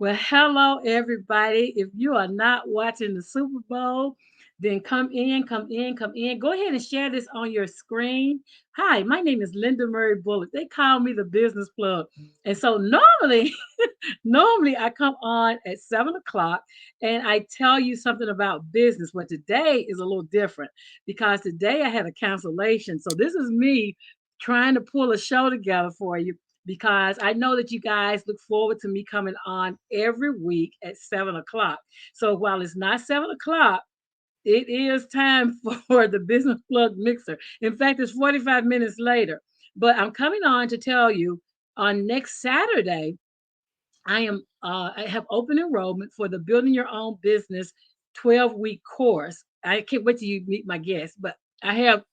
Well, hello, everybody. If you are not watching the Super Bowl, then come in, come in, come in. Go ahead and share this on your screen. Hi, my name is Linda Murray Bullock. They call me the business plug. And so normally I come on at 7 o'clock and I tell you something about business. But today is a little different because today I had a cancellation. So this is me trying to pull a show together for you because I know that you guys look forward to me coming on every week at 7 o'clock. So while it's not 7 o'clock, it is time for the business plug mixer. In fact, it's 45 minutes later. But I'm coming on to tell you on next Saturday, I have open enrollment for the Building Your Own Business 12-week course. I can't wait till you meet my guests, but I have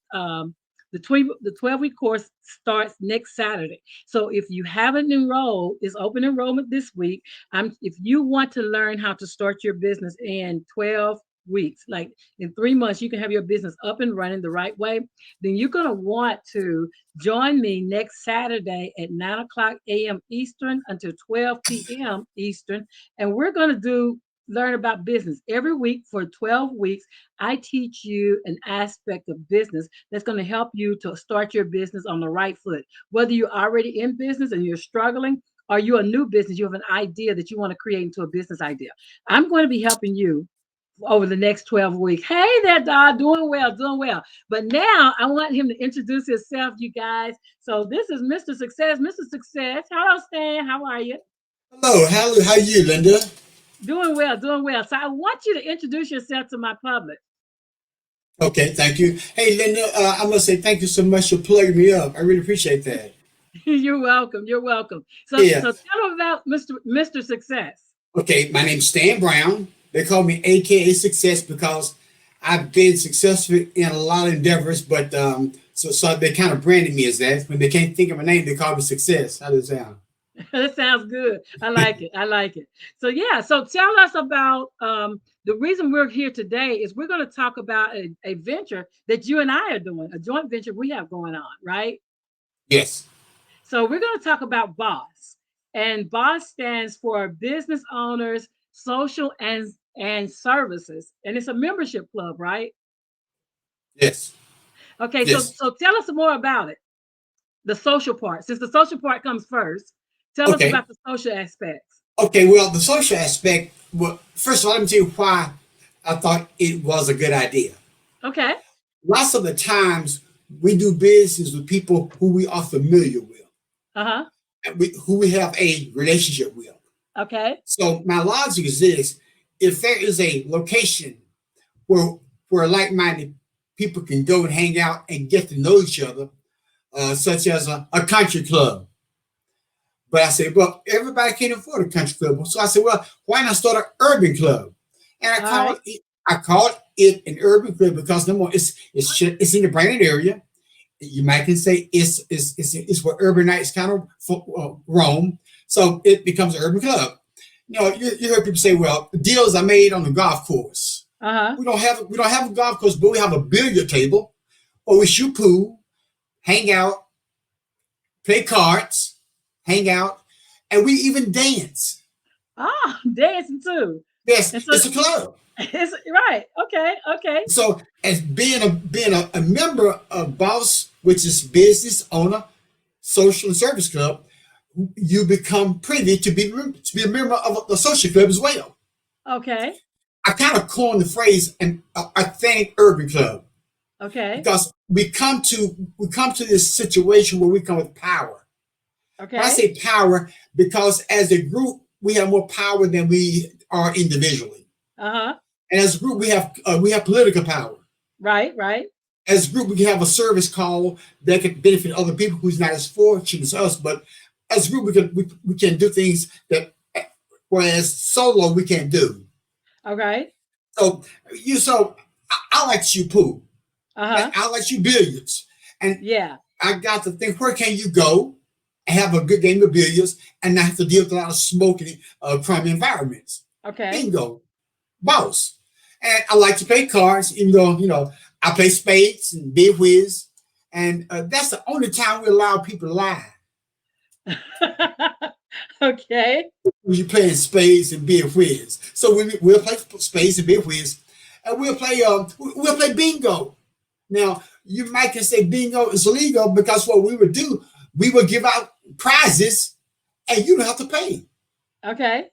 the 12-week course starts next Saturday. So if you haven't enrolled, it's open enrollment this week. If you want to learn how to start your business in 12 weeks, like in 3 months, you can have your business up and running the right way, then you're going to want to join me next Saturday at 9 o'clock a.m. Eastern until 12 p.m. Eastern. And we're going to learn about business every week for 12 weeks. I teach you an aspect of business that's going to help you to start your business on the right foot. Whether you're already in business and you're struggling, or you're a new business, you have an idea that you want to create into a business idea. I'm going to be helping you over the next 12 weeks. Hey there, Doc, doing well, doing well. But now I want him to introduce himself, you guys. So this is Mr. Success. Mr. Success. Hello, Stan. How are you? Hello, how are you, Linda? Doing well, doing well. So I want you to introduce yourself to my public. Okay, thank you. Hey, Linda, I must say thank you so much for plugging me up. I really appreciate that. You're welcome. You're welcome. So Yeah. so tell them about Mr. Success. Okay, my name's Stan Brown. They call me AKA Success because I've been successful in a lot of endeavors, but so they kind of branded me as that. When they can't think of my name, they call me Success. How does that sound? That sounds good. I like it. I like it. So yeah. So tell us about the reason we're here today is we're going to talk about a venture that you and I are doing, a joint venture we have going on, right? Yes. So we're going to talk about BOSS, and BOSS stands for Business Owners Social and Services, and it's a membership club, right? Yes. Okay. So Yes. so tell us more about it. The social part, since the social part comes first. Tell us Okay. about the social aspects. Okay. Well, the social aspect. Well, first of all, let me tell you why I thought it was a good idea. Okay. Lots of the times we do business with people who we are familiar with, Uh-huh. who we have a relationship with. Okay. So my logic is this: if there is a location where like-minded people can go and hang out and get to know each other, such as a country club. But I said, well, everybody can't afford a country club. So I said, well, why not start an urban club? And All right. I called it an urban club because number one, it's in the Brandon area. You might can say it's where urbanites kind of roam. So it becomes an urban club. You heard people say, well, deals are made on the golf course. Uh-huh. We don't have a golf course, but we have a billiard table, or we shoot pool, hang out, play cards, hang out, and we even dance. Ah, dancing too. Yes, And so it's a club. it's right. Okay. Okay. So as being a member of BOSS, which is Business Owner Social and Service Club, you become privy to be a member of the social club as well. Okay. I kind of coined the phrase and I think urban club Okay. because we come to this situation where we come with power. When I Okay. say power, because as a group we have more power than we are individually, Uh-huh. and as a group we have political power. Right. Right. As a group, we can have a service call that can benefit other people who's not as fortunate as us. But as a group, we can do things that whereas solo we can't do. Okay. So I like to shoot pool. Uh-huh. I like to shoot billiards, and Yeah. I got to think where can you go and have a good game of billiards and not have to deal with a lot of smoking, crummy environments. Okay. Bingo, boss. And I like to play cards, even though I play spades and big whiz, and that's the only time we allow people to lie. Okay. We playing spades and beer whiz. So we'll play spades and beer whiz, and we'll play bingo. Now you might can say bingo is illegal because what we would do, we would give out prizes, and you don't have to pay. Okay.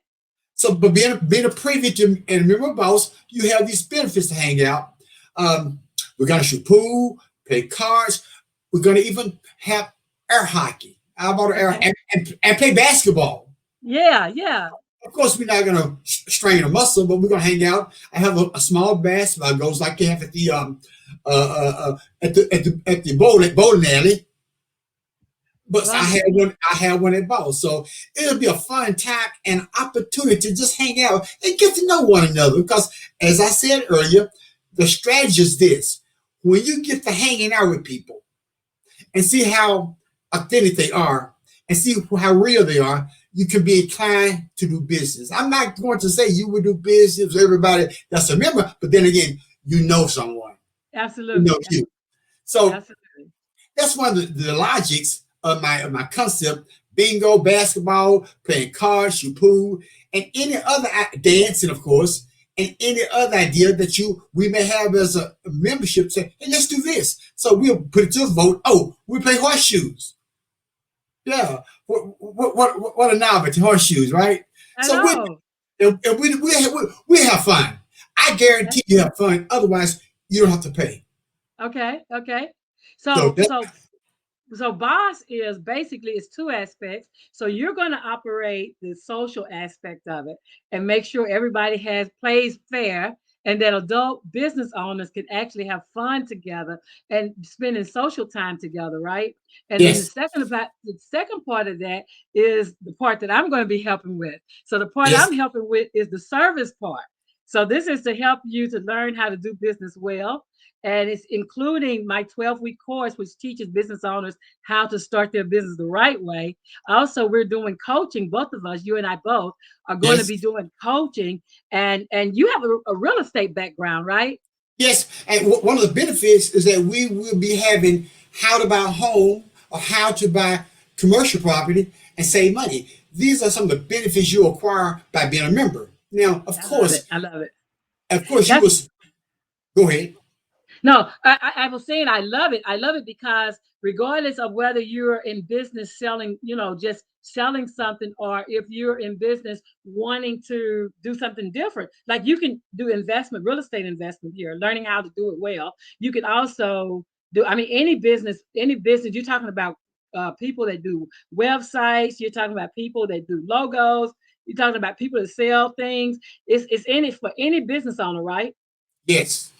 So, but being a privy to and a member boss, you have these benefits to hang out. Um, we're gonna shoot pool, play cards. We're gonna even have air hockey. How about air Okay. and play basketball? Yeah. Yeah. Of course, we're not gonna strain a muscle, but we're gonna hang out. I have a small basketball goals like they have at the bowling alley. But Wonderful. I had one at Ball. So it'll be a fun time and opportunity to just hang out and get to know one another. Because as I said earlier, the strategy is this. When you get to hanging out with people and see how authentic they are and see how real they are, you can be inclined to do business. I'm not going to say you would do business with everybody that's a member, but then again, you know someone. You know Absolutely. you. So Absolutely. that's one of the logics of my concept. Bingo, basketball, playing cards, shoot pool, and any other dancing, of course, and any other idea that we may have as a membership. Say, hey, let's do this. So we'll put it to a vote. Oh, we play horseshoes. Yeah, what a novelty, horseshoes, right? I So know. we have fun. I guarantee you have fun. Otherwise, you don't have to pay. Okay. Okay. So So that, so so boss is basically it's two aspects. So you're going to operate the social aspect of it and make sure everybody has plays fair and that adult business owners can actually have fun together and spending social time together, right? And then yes, the second part of that is the part that I'm going to be helping with. So the part yes, I'm helping with is the service part. So this is to help you to learn how to do business well, and it's including my 12-week course, which teaches business owners how to start their business the right way. Also, we're doing coaching. Both of us, you and I both, are going to yes. be doing coaching. And you have a real estate background, right? Yes, and one of the benefits is that we will be having how to buy a home or how to buy commercial property and save money. These are some of the benefits you acquire by being a member. Now, I love it. I love it. of course, you That's was go ahead. No, I was saying I love it. I love it because regardless of whether you're in business selling, just selling something, or if you're in business wanting to do something different, like you can do investment, real estate investment here, learning how to do it well. You can also do, I mean, any business, you're talking about people that do websites, you're talking about people that do logos, you're talking about people that sell things. It's in it for any business owner, right? Yes.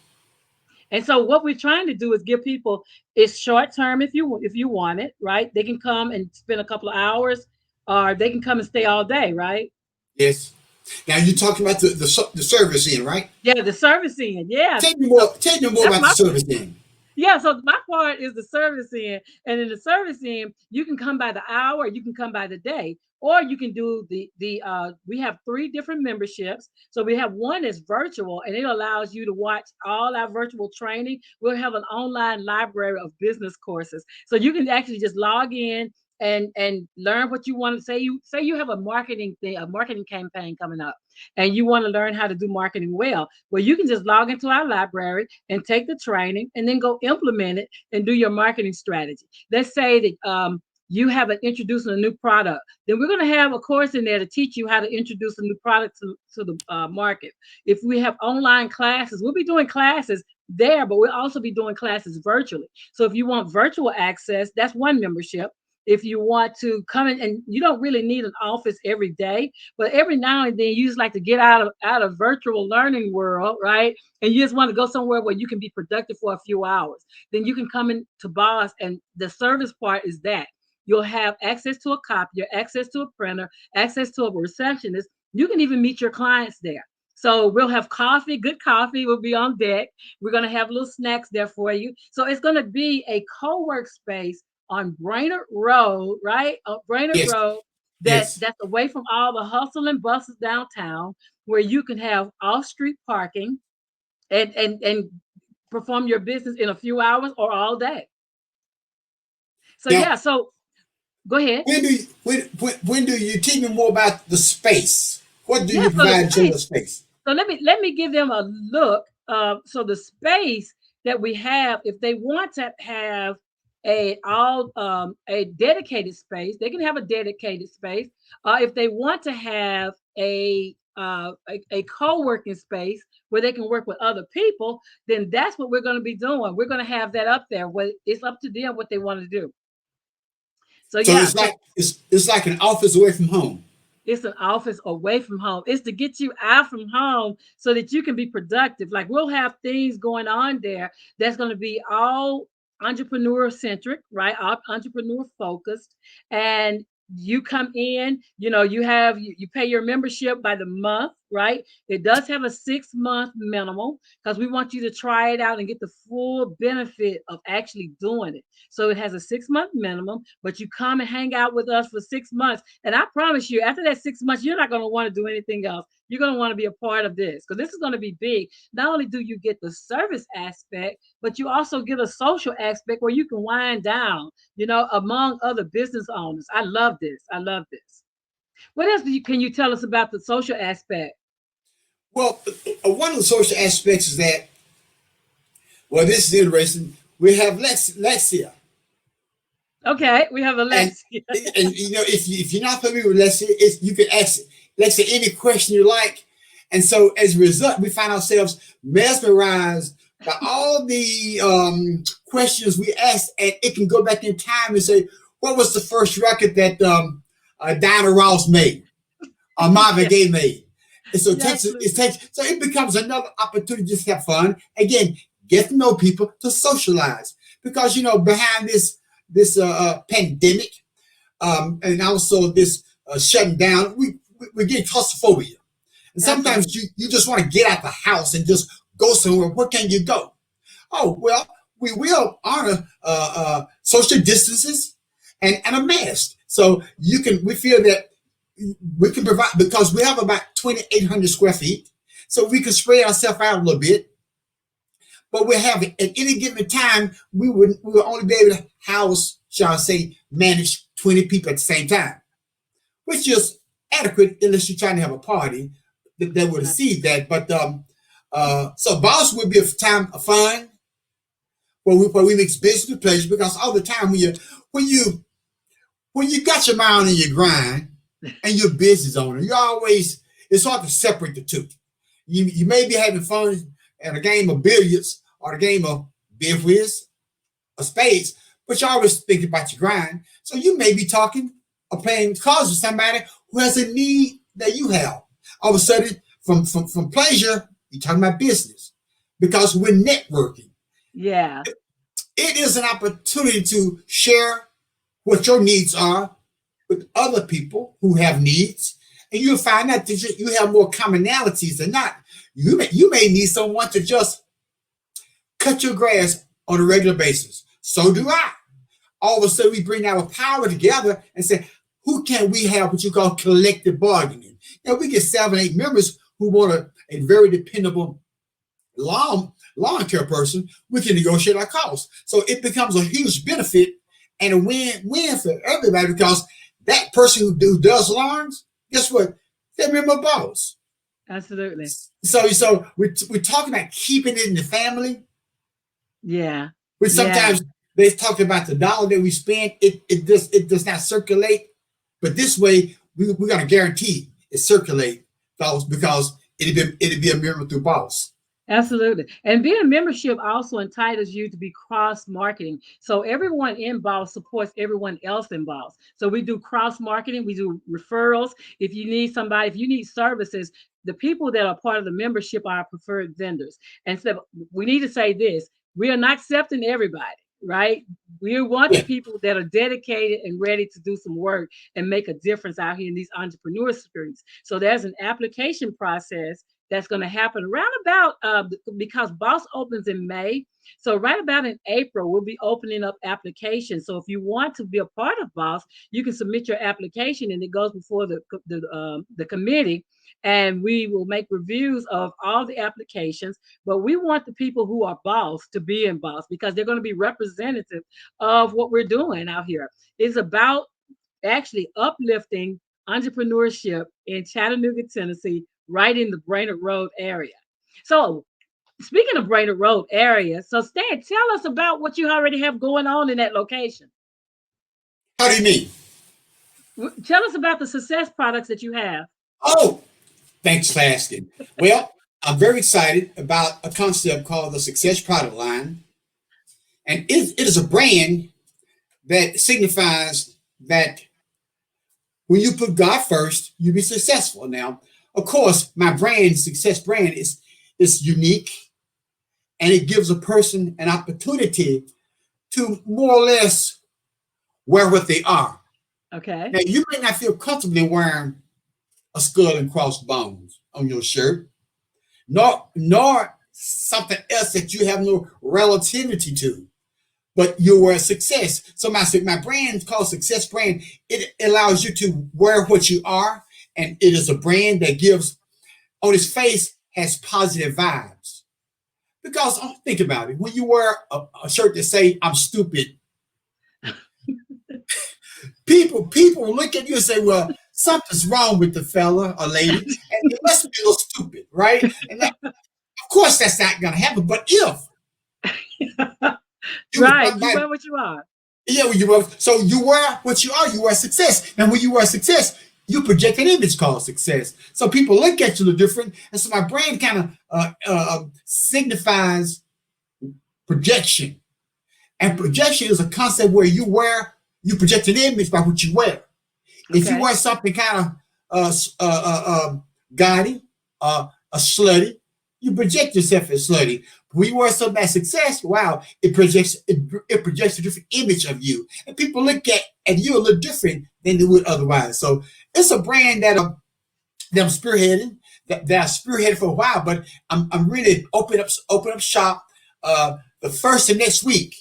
And so what we're trying to do is give people it's short term if you want it, right? They can come and spend a couple of hours, or they can come and stay all day, right? Yes. Now you're talking about the service end, right? Yeah, the servicing. Yeah. So Tell me more that's about the my service end. yeah. So my part is the service end, and in the service end, you can come by the hour, you can come by the day, or you can do the. We have three different memberships. So we have one that's virtual, and it allows you to watch all our virtual training. We'll have an online library of business courses, so you can actually just log in and learn what you want to say. You have a marketing thing, a marketing campaign coming up, and you want to learn how to do marketing well. Well, you can just log into our library and take the training and then go implement it and do your marketing strategy. Let's say that you have an introducing a new product, then we're going to have a course in there to teach you how to introduce a new product to the market. If we have online classes, we'll be doing classes there, but we'll also be doing classes virtually. So if you want virtual access, that's one membership. If you want to come in, and you don't really need an office every day, but every now and then you just like to get out of virtual learning world, right? And you just want to go somewhere where you can be productive for a few hours. Then you can come into Boss, and the service part is that you'll have access to a copier, access to a printer, access to a receptionist. You can even meet your clients there. So we'll have coffee, good coffee will be on deck. We're going to have little snacks there for you. So it's going to be a co-work space on Brainerd Road, right? Brainerd Yes. Road, Yes. that's away from all the hustle and bustle downtown, where you can have off-street parking and perform your business in a few hours or all day. So Now yeah, so Go ahead. When do you teach me more about the space? What do Yeah, you so the provide in terms space. of space? So let me give them a look. So the space that we have, if they want to have a dedicated space, they can have a dedicated space. If they want to have a co-working space where they can work with other people, then that's what we're going to be doing. We're going to have that up there. Where it's up to them what they want to do. So So yeah, so it's like an office away from home. it's an office away from home. It's to get you out from home so that you can be productive. Like we'll have things going on there that's going to be all entrepreneur centric, right? All entrepreneur focused. And you come in, you pay your membership by the month, right? It does have a 6 month minimum because we want you to try it out and get the full benefit of actually doing it. So it has a 6 month minimum, but you come and hang out with us for 6 months. And I promise you, after that 6 months, you're not going to want to do anything else. You're going to want to be a part of this because this is going to be big. Not only do you get the service aspect, but you also get a social aspect where you can wind down, among other business owners. I love this. I love this. What else can you tell us about the social aspect? Well, one of the social aspects is that, well, this is interesting. We have Lexia. Okay, we have And Alexia. if you're not familiar with Lexia, you can ask Lexia any question you like. And so as a result, we find ourselves mesmerized by all the questions we ask, and it can go back in time and say, what was the first record that Diana Ross made or Marvin Yeah, Gaye made? And so yeah, absolutely. so it becomes another opportunity to just have fun. Again, get to know people, to socialize. Because behind this pandemic, and also this shutting down, we get claustrophobia. And sometimes Absolutely. you just want to get out the house and just go somewhere. Where can you go? Oh, well, we will honor social distances and a mask. So we feel that we can provide, because we have about 2,800 square feet. So we can spread ourselves out a little bit. But we have, at any given time, we will only be able to house, shall I say, manage 20 people at the same time, which is adequate unless you're trying to have a party that would exceed that. But so Boss would be a time of fun where we mix business with pleasure, because all the time when you when you got your mind on your grind and you're a business owner, you always, it's hard to separate the two. You may be having fun at a game of billiards or a game of beer whiz or spades, but you're always thinking about your grind. So you may be talking or playing cards with somebody who has a need that you have. All of a sudden, from pleasure, you're talking about business, because we're networking. Yeah, It is an opportunity to share what your needs are with other people who have needs, and you'll find out that you have more commonalities than not. You may need someone to just cut your grass on a regular basis. So do I. All of a sudden, we bring our power together and say, who can we have what you call collective bargaining? Now, we get 7, 8 members who want a very dependable lawn care person. We can negotiate our costs. So it becomes a huge benefit and a win-win for everybody, because that person who does lawns, guess what? They're a member of boss. absolutely. So we're talking about keeping it in the family. Yeah, We yeah. sometimes they talk about the dollar that we spend. It does not circulate, but this way we're gonna guarantee it circulate, because it'll be a member through boss. Absolutely. And being a membership also entitles you to be cross marketing. So everyone involved supports everyone else involved. So we do cross marketing, we do referrals. If you need somebody, if you need services, the people that are part of the membership are our preferred vendors. And so we need to say this, we are not accepting everybody, right? We want the Yeah, people that are dedicated and ready to do some work and make a difference out here in these entrepreneur streets. So there's an application process that's going to happen around about because Boss opens in May. So right about in April, we'll be opening up applications. So if you want to be a part of Boss, you can submit your application, and it goes before the committee, and we will make reviews of all the applications. But we want the people who are Boss to be in Boss because they're going to be representative of what we're doing out here. It's about actually uplifting entrepreneurship in Chattanooga, Tennessee, right in the Brainerd Road area. So, speaking of Brainerd Road area, so Stan, tell us about what you already have going on in that location. How do you mean? Tell us about the success products that you have. Oh, thanks for asking. Well, I'm very excited about a concept called the Success Product Line. And it is a brand that signifies that when you put God first, you'll be successful. Now, of course, my brand, Success Brand, is unique, and it gives a person an opportunity to more or less wear what they are. Okay. Now, you may not feel comfortable in wearing a skull and crossbones on your shirt, nor something else that you have no relativity to, but you are a success. So my brand is called Success Brand. It allows you to wear what you are, and it is a brand that gives on its face has positive vibes. Because think about it, when you wear a shirt that say "I'm stupid," people look at you and say, "Well, something's wrong with the fella or lady, and it must be a little stupid, right?" And that, of course, that's not going to happen. But if you was Right. You wear what you are. yeah, when you were, so you were what you are. You were a success, and when you are a success, you project an image called success. So people look at you a little different, and so my brand kind of signifies projection. And projection is a concept where you project an image by what you wear. If you Okay. wear something kind of gaudy, a slutty, you project yourself as slutty. When you wear something as success, wow, it projects a different image of you, and people look at you a little different than they would otherwise. So it's a brand that I'm spearheading, that I spearheaded for a while, but I'm really open up shop the first of next week.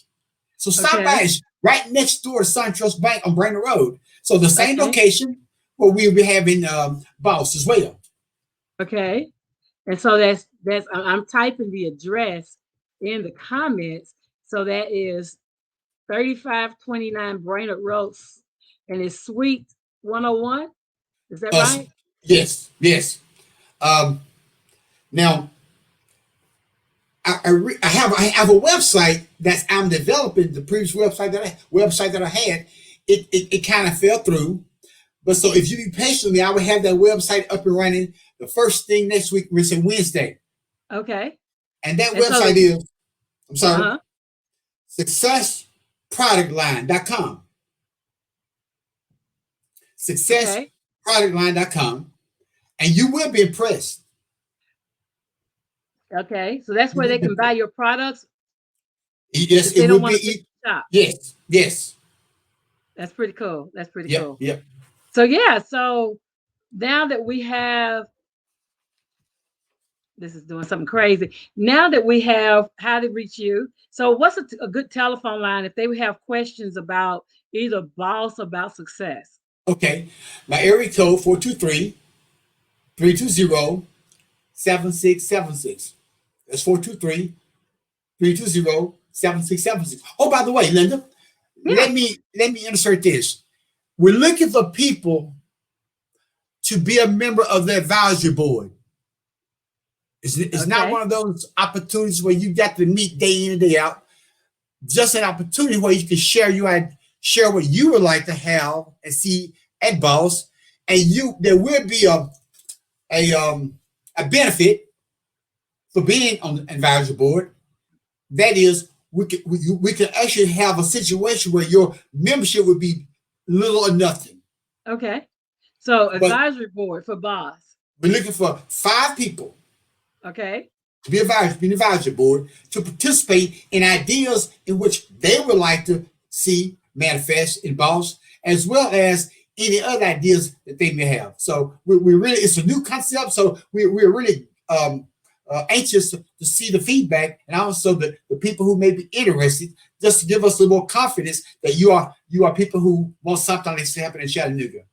So stop by. Okay. It's right next door to SunTrust Bank on Brainerd Road. So the same Okay. location where we'll be having Boss as well. Okay. And so that's I'm typing the address in the comments. So that is 3529 Brainerd Road, and it's Suite 101. Is that Uh, right? yes, yes. Um, Now I have a website that I'm developing. The previous website that I had, it kind of fell through. But so if you be patient with me, I will have that website up and running the first thing next week, which is Wednesday. Okay. And that And so website is, I'm sorry, uh-huh. successproductline.com. Okay. Successproductline.com. And you will be impressed. Okay. So that's You where will they be can buy impressed. your products Yes, if it they don't will want to visit be. the shop. Yes, yes. That's pretty cool. That's pretty Yep, cool. yep. So yeah, so now that we have this is doing something crazy. Now that we have how to reach you, so what's a good telephone line if they would have questions about either boss or about success? Okay. My area code 423-320-7676. That's 423-320-7676. Oh, by the way, Linda, Yeah. let me insert this. We're looking for people to be a member of the advisory board. It's not Okay. one of those opportunities where you got to meet day in and day out. Just an opportunity where you can share what you would like to have and see at Boss, and there will be a benefit for being on the advisory board. That is, we can actually have a situation where your membership would be little or nothing. Okay. So But advisory board for boss. we're looking for 5 people Okay. to be an advisory board to participate in ideas in which they would like to see manifest in Boss, as well as any other ideas that they may have. So we really, it's a new concept. So we're really anxious to see the feedback, and also the people who may be interested, just to give us a little more confidence that you are people who want something like this to happen in Chattanooga.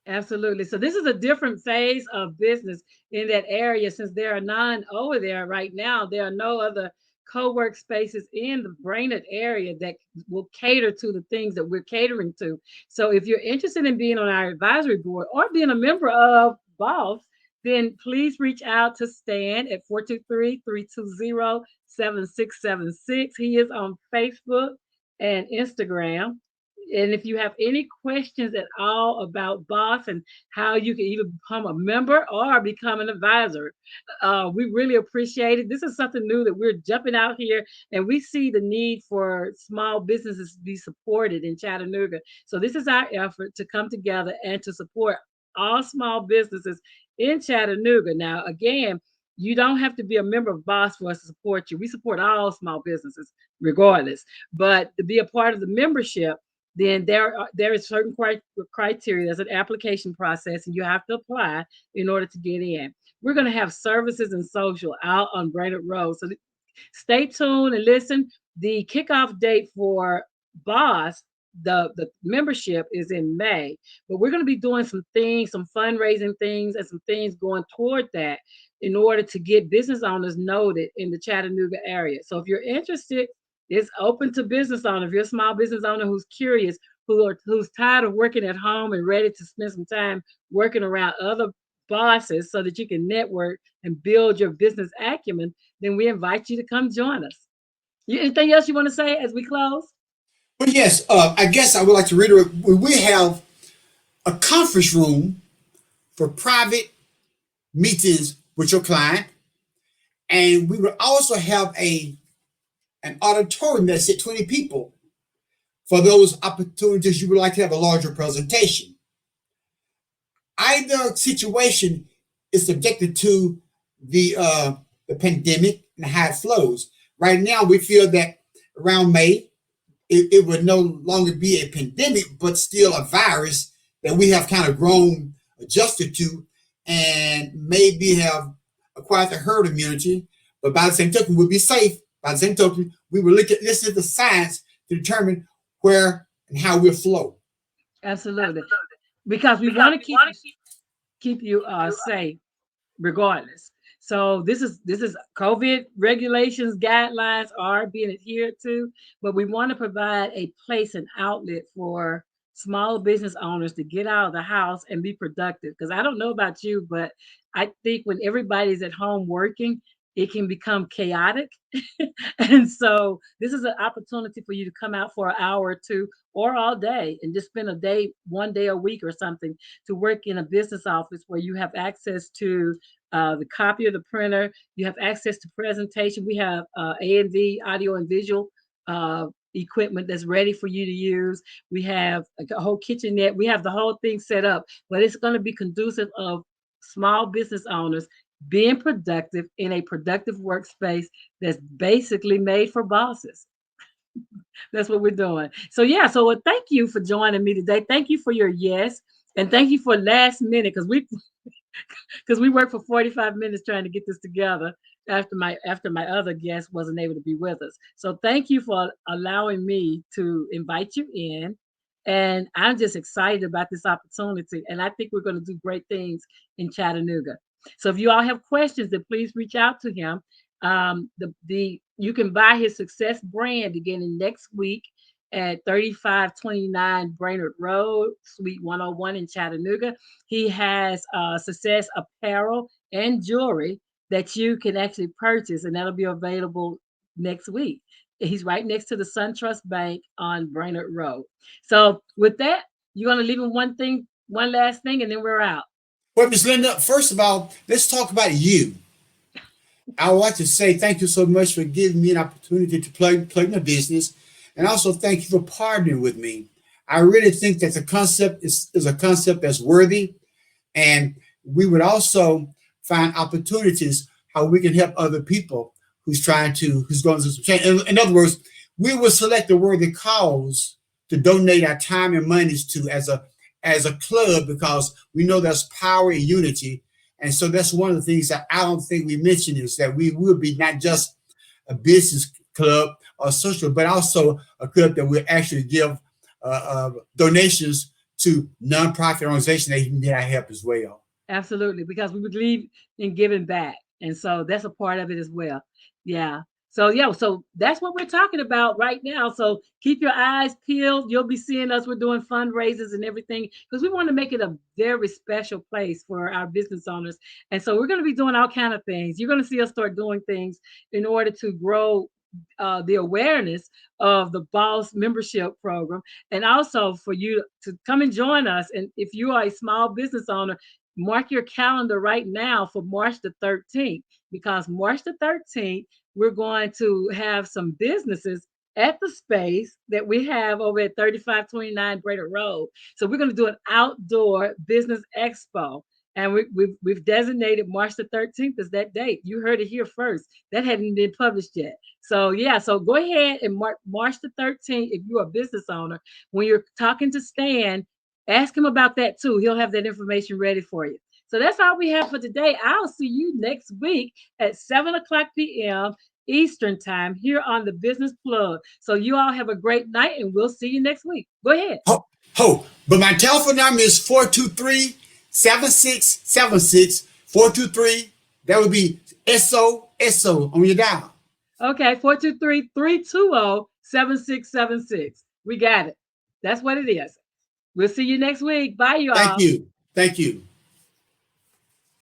Absolutely. So this is a different phase of business in that area since there are none over there right now. There are no other co-work spaces in the Brainerd area that will cater to the things that we're catering to. So if you're interested in being on our advisory board or being a member of BOSS, then please reach out to Stan at 423-320-7676. He is on Facebook and Instagram. And if you have any questions at all about BOSS and how you can either become a member or become an advisor, we really appreciate it. This is something new that we're jumping out here, and we see the need for small businesses to be supported in Chattanooga. So this is our effort to come together and to support all small businesses in Chattanooga. Now, again, you don't have to be a member of BOSS for us to support you. We support all small businesses regardless. But to be a part of the membership, then there is certain criteria. There's an application process, and you have to apply in order to get in. We're going to have services and social out on Brainerd Road. So stay tuned and listen. The kickoff date for BOSS, the membership, is in May, but we're going to be doing some things, some fundraising things, and some things going toward that in order to get business owners noted in the Chattanooga area. So if you're interested, it's open to business owners. If you're a small business owner who's curious, who's tired of working at home and ready to spend some time working around other bosses so that you can network and build your business acumen, then we invite you to come join us. Anything else you want to say as we close? But yes, I guess I would like to reiterate, we have a conference room for private meetings with your client, and we will also have an auditorium that sit 20 people for those opportunities you would like to have a larger presentation. Either situation is subjected to the pandemic and how it flows. Right now, we feel that around May, it would no longer be a pandemic, but still a virus that we have kind of grown adjusted to and maybe have acquired the herd immunity. But by the same token, we'll be safe. By the same token, we will listen to the science to determine where and how we'll flow. Absolutely. Because we want to keep you safe regardless. So this is COVID regulations, guidelines are being adhered to, but we want to provide a place and outlet for small business owners to get out of the house and be productive. Because I don't know about you, but I think when everybody's at home working, it can become chaotic. And so this is an opportunity for you to come out for an hour or two or all day and just spend a day, one day a week or something, to work in a business office where you have access to the copy of the printer, you have access to presentation. We have A&V, audio and visual equipment that's ready for you to use. We have a whole kitchenette. We have the whole thing set up, but it's going to be conducive of small business owners being productive in a productive workspace that's basically made for bosses. That's what we're doing. So yeah, so thank you for joining me today. Thank you for your yes, and thank you for last minute, because we worked for 45 minutes trying to get this together after my other guest wasn't able to be with us. So thank you for allowing me to invite you in. And I'm just excited about this opportunity. And I think we're going to do great things in Chattanooga. So if you all have questions, then please reach out to him. The you can buy his Success brand beginning next week at 3529 Brainerd Road, Suite 101 in Chattanooga. He has Success apparel and jewelry that you can actually purchase, and that'll be available next week. He's right next to the SunTrust Bank on Brainerd Road. So with that, you're going to leave him one last thing, and then we're out. Well, Ms. Linda, first of all, let's talk about you. I want to say thank you so much for giving me an opportunity to plug my business, and also thank you for partnering with me. I really think that the concept is a concept that's worthy, and we would also find opportunities how we can help other people who's going through some change. In other words, we will select a worthy cause to donate our time and monies to as a club, because we know there's power in unity. And so that's one of the things that I don't think we mentioned, is that we will be not just a business club or social, but also a club that will actually give donations to nonprofit organizations that need our help as well. Absolutely, because we believe in giving back. And so that's a part of it as well. Yeah. So yeah, so that's what we're talking about right now. So keep your eyes peeled. You'll be seeing us. We're doing fundraisers and everything because we want to make it a very special place for our business owners. And so we're going to be doing all kind of things. You're going to see us start doing things in order to grow the awareness of the Boss membership program, and also for you to come and join us. And if you are a small business owner, mark your calendar right now for March the 13th, because March the 13th we're going to have some businesses at the space that we have over at 3529 Brader Road. So we're going to do an outdoor business expo. And we've designated March the 13th as that date. You heard it here first. That hadn't been published yet. So yeah, so go ahead and mark March the 13th if you're a business owner. When you're talking to Stan, ask him about that too. He'll have that information ready for you. So that's all we have for today. I'll see you next week at 7 o'clock p.m. Eastern time here on the Business Plug. So you all have a great night and we'll see you next week. Go ahead. But my telephone number is 423-7676. 423. That would be SO on your dial. Okay, 423-320-7676. We got it. That's what it is. We'll see you next week. Bye, you Thank all. you. Thank you.